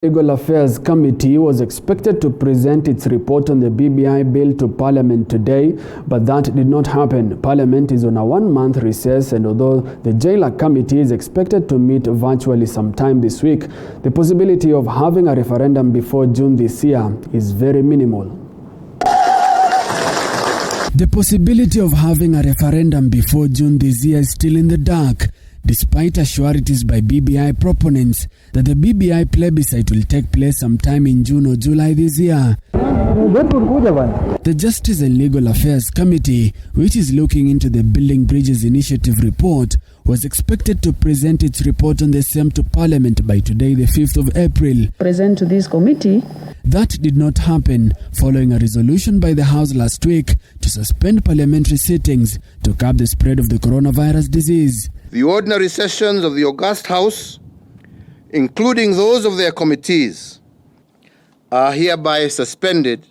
Legal Affairs Committee was expected to present its report on the BBI Bill to Parliament today, but that did not happen. Parliament is on a one-month recess, and although the Jailer Committee is expected to meet virtually sometime this week, the possibility of having a referendum before June this year is very minimal. The possibility of having a referendum before June this year is still in the dark, despite assurities by BBI proponents that the BBI plebiscite will take place sometime in June or July this year. The Justice and Legal Affairs Committee, which is looking into the Building Bridges Initiative report, was expected to present its report on the same to Parliament by today, the 5th of April. Present to this committee. That did not happen, following a resolution by the House last week to suspend parliamentary sittings to curb the spread of the coronavirus disease. The ordinary sessions of the august House, including those of their committees, are hereby suspended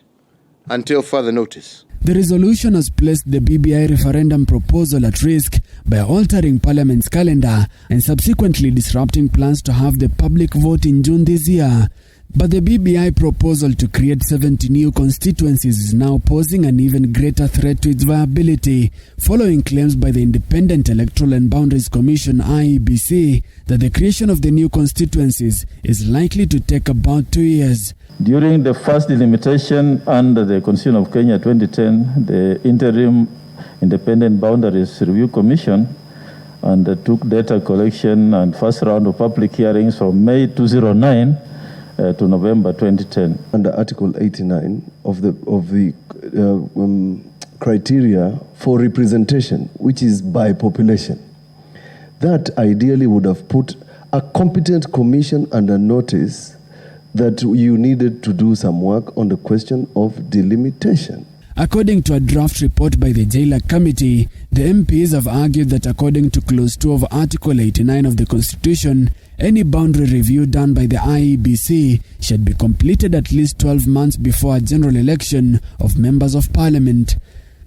until further notice. The resolution has placed the BBI referendum proposal at risk by altering Parliament's calendar and subsequently disrupting plans to have the public vote in June this year. But the BBI proposal to create 70 new constituencies is now posing an even greater threat to its viability, following claims by the Independent Electoral and Boundaries Commission (IEBC) that the creation of the new constituencies is likely to take about 2 years. During the first delimitation under the Constitution of Kenya 2010, the Interim Independent Boundaries Review Commission undertook data collection and first round of public hearings from May 2009 to November 2010. Under Article 89 of the criteria for representation, which is by population, that ideally would have put a competent commission under notice that you needed to do some work on the question of delimitation. According to a draft report by the Jailer Committee, the MPs have argued that according to Clause 2 of Article 89 of the Constitution, any boundary review done by the IEBC should be completed at least 12 months before a general election of members of Parliament.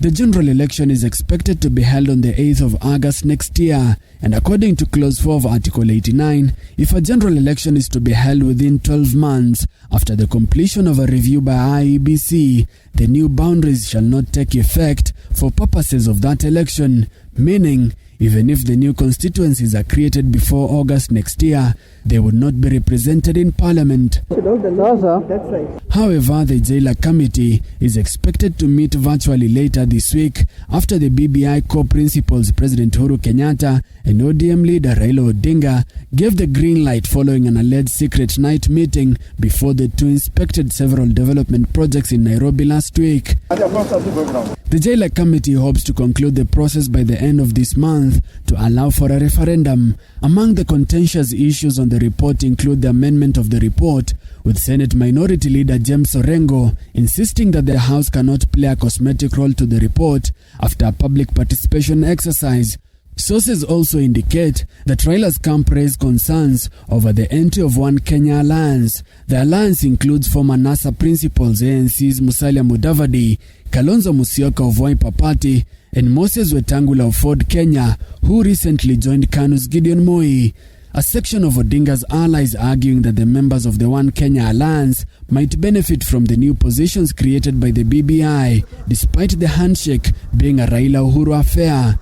The general election is expected to be held on the 8th of August next year, and according to Clause 4 of Article 89, if a general election is to be held within 12 months after the completion of a review by IEBC, the new boundaries shall not take effect for purposes of that election, meaning even if the new constituencies are created before August next year, they would not be represented in Parliament. However, the Jailer Committee is expected to meet virtually later this week after the BBI co-principals President Uhuru Kenyatta and ODM leader Raila Odinga gave the green light following an alleged secret night meeting before the two inspected several development projects in Nairobi last week. The Jailer Committee hopes to conclude the process by the end of this month to allow for a referendum. Among the contentious issues on the report include the amendment of the report, with Senate Minority Leader James Orengo insisting that the House cannot play a cosmetic role to the report after a public participation exercise. Sources also indicate that Raila's camp raised concerns over the entry of One Kenya Alliance. The alliance includes former NASA principals ANC's Musalia Mudavadi, Kalonzo Musyoka of Wiper Party, and Moses Wetangula of Ford Kenya, who recently joined KANU's Gideon Moi. A section of Odinga's allies arguing that the members of the One Kenya Alliance might benefit from the new positions created by the BBI, despite the handshake being a Raila-Uhuru affair.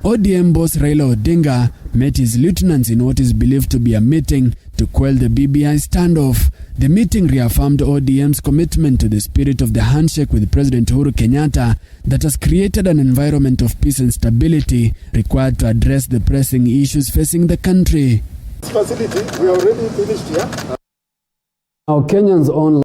ODM boss Raila Odinga met his lieutenants in what is believed to be a meeting to quell the BBI standoff. The meeting reaffirmed ODM's commitment to the spirit of the handshake with President Uhuru Kenyatta that has created an environment of peace and stability required to address the pressing issues facing the country. Our Kenyans online